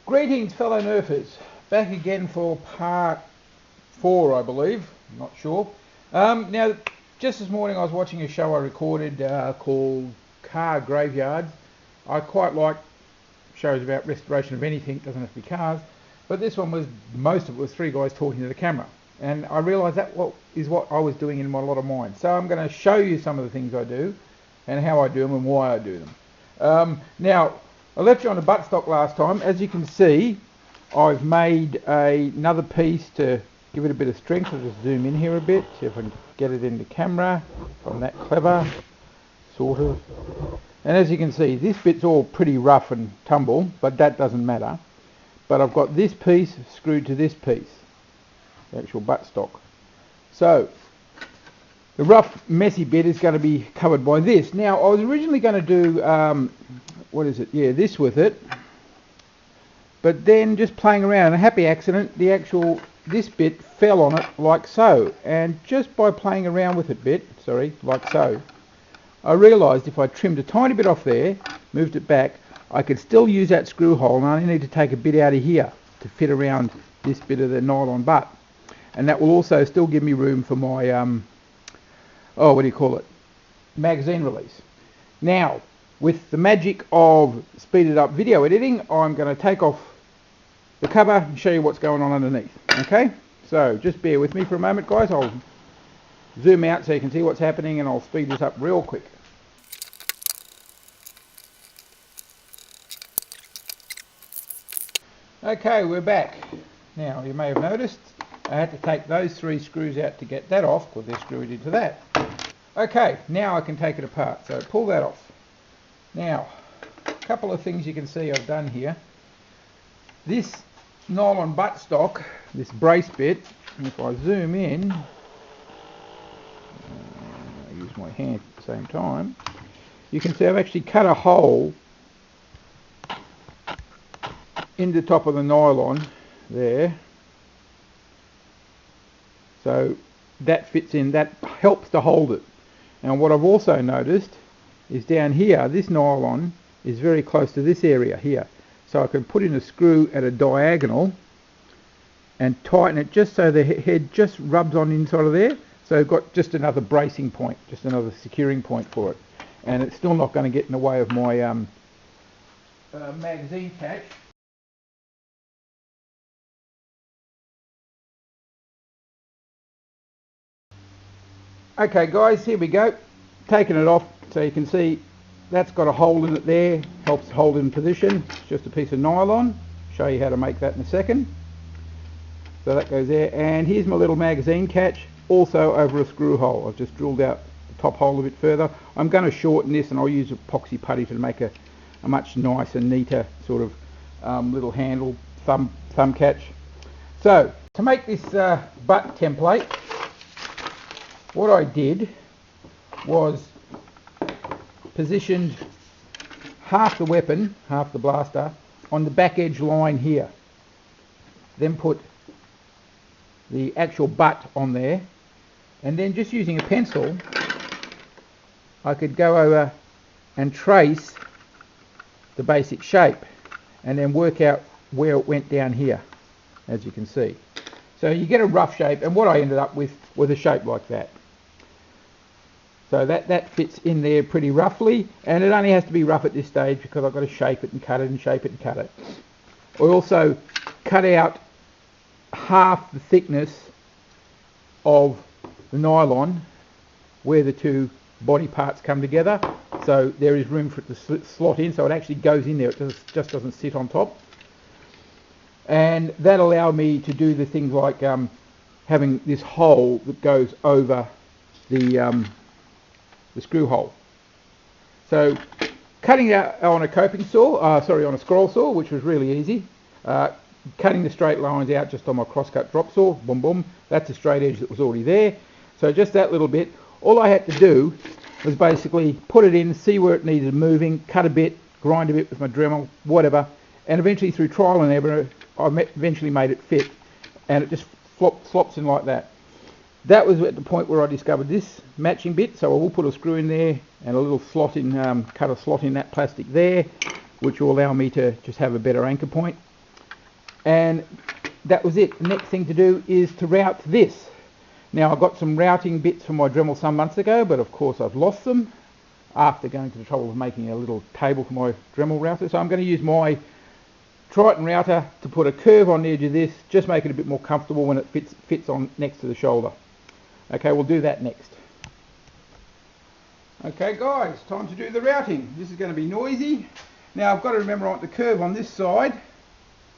Greetings fellow nerfers, back again for part 4 I believe, I'm not sure. Now just this morning I was watching a show I recorded called Car Graveyards. I quite like shows about restoration of anything, doesn't have to be cars, but this one was, most of it was 3 guys talking to the camera, and I realised that is what I was doing in a lot of mine. So I'm going to show you some of the things I do and how I do them and why I do them. Now I left you on the buttstock last time. As you can see, I've made another piece to give it a bit of strength. I'll just zoom in here a bit, see if I can get it in the camera. If I'm that clever, sort of. And as you can see, this bit's all pretty rough and tumble, but that doesn't matter. But I've got this piece screwed to this piece, the actual buttstock. So the rough, messy bit is going to be covered by this. Now, I was originally going to do this with it, but then just playing around, a happy accident, this bit fell on it like so, and just by playing around with it like so, I realised if I trimmed a tiny bit off there, moved it back, I could still use that screw hole, and I only need to take a bit out of here to fit around this bit of the nylon butt, and that will also still give me room for my magazine release. Now, with the magic of speeded up video editing, I'm going to take off the cover and show you what's going on underneath. Okay, so just bear with me for a moment, guys. I'll zoom out so you can see what's happening, and I'll speed this up real quick. Okay, we're back. Now, you may have noticed I had to take those 3 screws out to get that off, because they're screwed into that. Okay, now I can take it apart. So pull that off. Now, a couple of things you can see I've done here. This nylon buttstock, this brace bit, and if I zoom in, I use my hand at the same time, you can see I've actually cut a hole in the top of the nylon there. So that fits in, that helps to hold it. And what I've also noticed is down here, this nylon is very close to this area here. So I can put in a screw at a diagonal and tighten it just so the head just rubs on inside of there. So I've got just another bracing point, just another securing point for it. And it's still not going to get in the way of my magazine catch. Okay guys, here we go. Taking it off, so you can see that's got a hole in it there, helps hold it in position. It's just a piece of nylon. Show you how to make that in a second. So that goes there, and here's my little magazine catch, also over a screw hole. I've just drilled out the top hole a bit further. I'm going to shorten this, and I'll use epoxy putty to make a much nicer, neater sort of little handle thumb catch. So to make this butt template, what I did was positioned half the weapon, half the blaster, on the back edge line here. Then put the actual butt on there, and then just using a pencil I could go over and trace the basic shape and then work out where it went down here, as you can see. So you get a rough shape, and what I ended up with was a shape like that. So that fits in there pretty roughly, and it only has to be rough at this stage because I've got to shape it and cut it and shape it and cut it. I also cut out half the thickness of the nylon where the 2 body parts come together, so there is room for it to slot in, so it actually goes in there, it just doesn't sit on top. And that allowed me to do the things like having this hole that goes over the screw hole. So cutting out on a coping saw, on a scroll saw, which was really easy. Cutting the straight lines out just on my crosscut drop saw, boom boom, that's a straight edge that was already there. So just that little bit, all I had to do was basically put it in, see where it needed moving, cut a bit, grind a bit with my Dremel, whatever, and eventually through trial and error I eventually made it fit, and it just flops in like that. That was at the point where I discovered this matching bit, so I will put a screw in there and a little slot in, cut a slot in that plastic there, which will allow me to just have a better anchor point. And that was it. The next thing to do is to route this. Now I got some routing bits from my Dremel some months ago, but of course I've lost them after going to the trouble of making a little table for my Dremel router. So I'm going to use my Triton router to put a curve on the edge of this, just make it a bit more comfortable when it fits on next to the shoulder. Okay, we'll do that next. Okay guys, time to do the routing. This is going to be noisy. Now I've got to remember I want the curve on this side,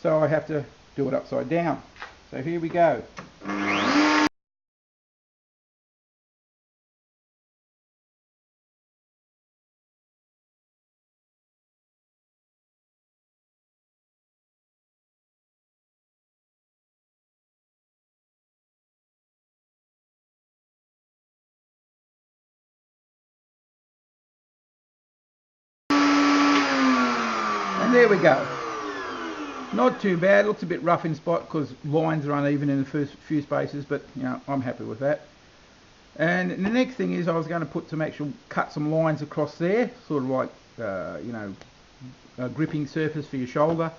so I have to do it upside down. So here we go. And there we go. Not too bad. Looks a bit rough in spot because lines are uneven in the first few spaces, but you know, I'm happy with that. And the next thing is I was going to put cut some lines across there, sort of like you know, a gripping surface for your shoulder.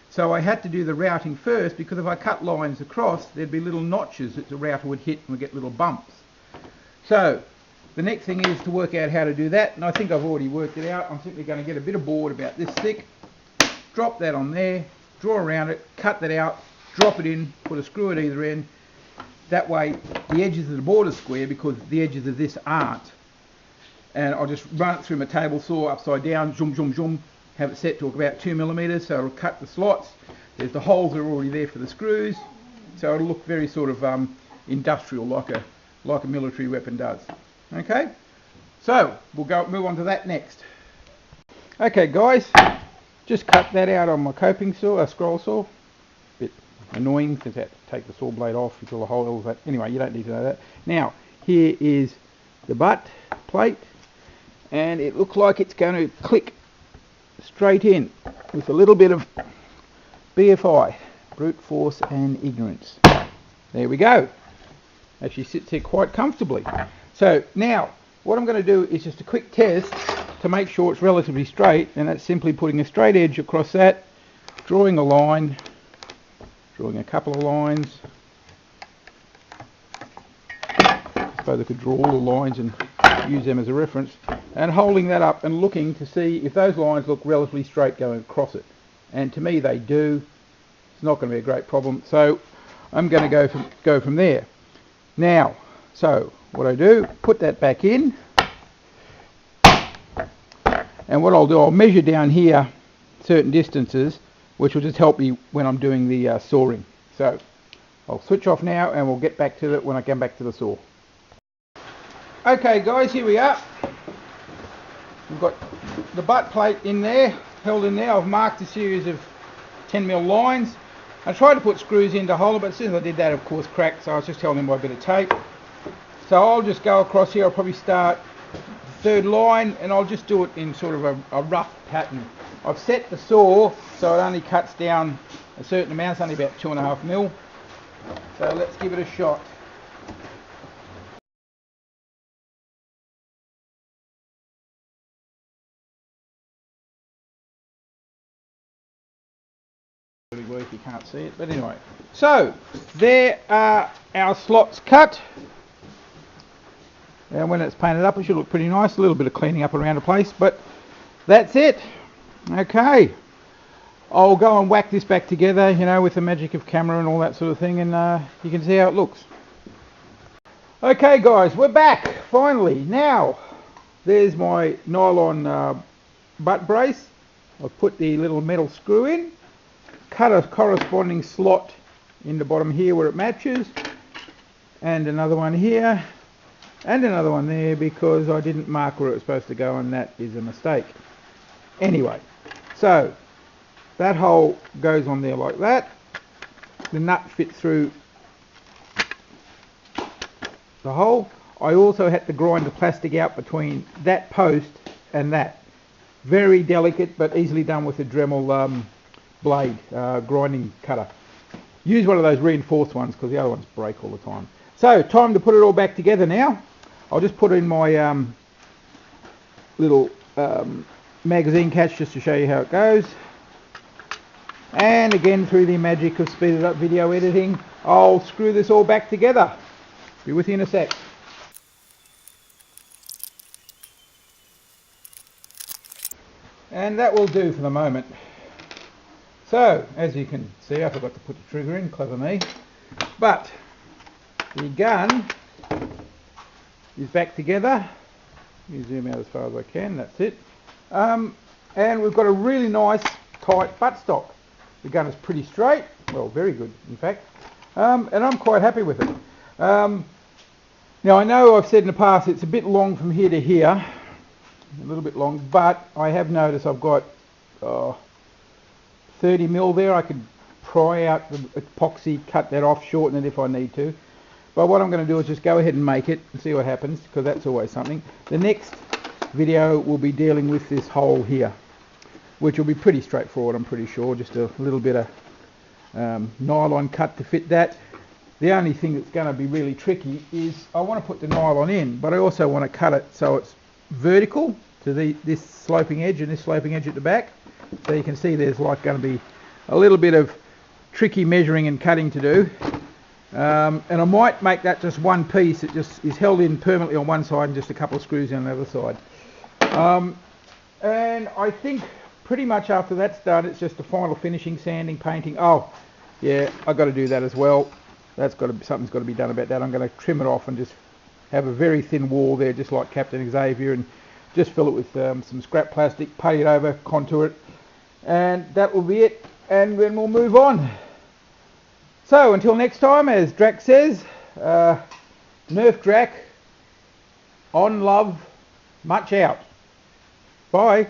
So I had to do the routing first, because if I cut lines across, there'd be little notches that the router would hit and would get little bumps. So the next thing is to work out how to do that, and I think I've already worked it out. I'm simply going to get a bit of board about this thick, drop that on there, draw around it, cut that out, drop it in, put a screw at either end. That way the edges of the board are square, because the edges of this aren't. And I'll just run it through my table saw upside down, zoom, zoom, zoom, have it set to about 2mm, so it'll cut the slots. There's the holes that are already there for the screws, so it'll look very sort of industrial, like a military weapon does. Okay, so we'll move on to that next. Okay guys, just cut that out on my coping saw, a scroll saw. Bit annoying because I had to take the saw blade off until the hole. Anyway, you don't need to know that. Now here is the butt plate, and it looks like it's going to click straight in with a little bit of BFI, brute force and ignorance. There we go. Actually sits here quite comfortably. So now what I'm going to do is just a quick test to make sure it's relatively straight, and that's simply putting a straight edge across that, drawing a line, drawing a couple of lines. I suppose I could draw all the lines and use them as a reference, and holding that up and looking to see if those lines look relatively straight going across it. And to me they do. It's not going to be a great problem, so I'm going to go from there. Now, so what I do, put that back in, and what I'll do, I'll measure down here certain distances, which will just help me when I'm doing the sawing. So I'll switch off now and we'll get back to it when I come back to the saw. Okay guys, here we are. We've got the butt plate in there, held in there. I've marked a series of 10mm lines. I tried to put screws in to hold it, but as soon as I did that, of course, cracked, so I was just holding by a bit of tape. So I'll just go across here. I'll probably start the third line, and I'll just do it in sort of a rough pattern. I've set the saw so it only cuts down a certain amount. It's only about 2.5mm. So let's give it a shot. Really work, you can't see it, but anyway. So there are our slots cut. And when it's painted up, it should look pretty nice. A little bit of cleaning up around the place, but that's it. Okay, I'll go and whack this back together, you know, with the magic of camera and all that sort of thing, and you can see how it looks. Okay guys, we're back finally. Now there's my nylon butt brace. I've put the little metal screw in, cut a corresponding slot in the bottom here where it matches, and another one here, and another one there, because I didn't mark where it was supposed to go, and that is a mistake. Anyway, so that hole goes on there like that. The nut fits through the hole. I also had to grind the plastic out between that post and that. Very delicate, but easily done with a Dremel blade, grinding cutter. Use one of those reinforced ones because the other ones break all the time. So, time to put it all back together now. I'll just put in my little magazine catch just to show you how it goes. And again, through the magic of speeded up video editing, I'll screw this all back together. Be with you in a sec. And that will do for the moment. So, as you can see, I forgot to put the trigger in, clever me. But the gun is back together. Let me zoom out as far as I can, that's it. And we've got a really nice tight buttstock. The gun is pretty straight, well, very good in fact, and I'm quite happy with it. Now I know I've said in the past it's a bit long from here to here, a little bit long, but I have noticed I've got 30 mil there. I could pry out the epoxy, cut that off, shorten it if I need to. But what I'm going to do is just go ahead and make it and see what happens, because that's always something. The next video will be dealing with this hole here, which will be pretty straightforward, I'm pretty sure. Just a little bit of nylon cut to fit that. The only thing that's going to be really tricky is I want to put the nylon in, but I also want to cut it so it's vertical to this sloping edge and this sloping edge at the back. So you can see there's like going to be a little bit of tricky measuring and cutting to do. And I might make that just one piece. It just is held in permanently on one side and just a couple of screws on the other side. And I think pretty much after that's done, it's just the final finishing, sanding, painting. Oh, yeah, I've got to do that as well. That's got to be, something's got to be done about that. I'm going to trim it off and just have a very thin wall there, just like Captain Xavier, and just fill it with some scrap plastic, putty it over, contour it, and that will be it. And then we'll move on. So until next time, as Drac says, Nerf Drac, on love, much out. Bye.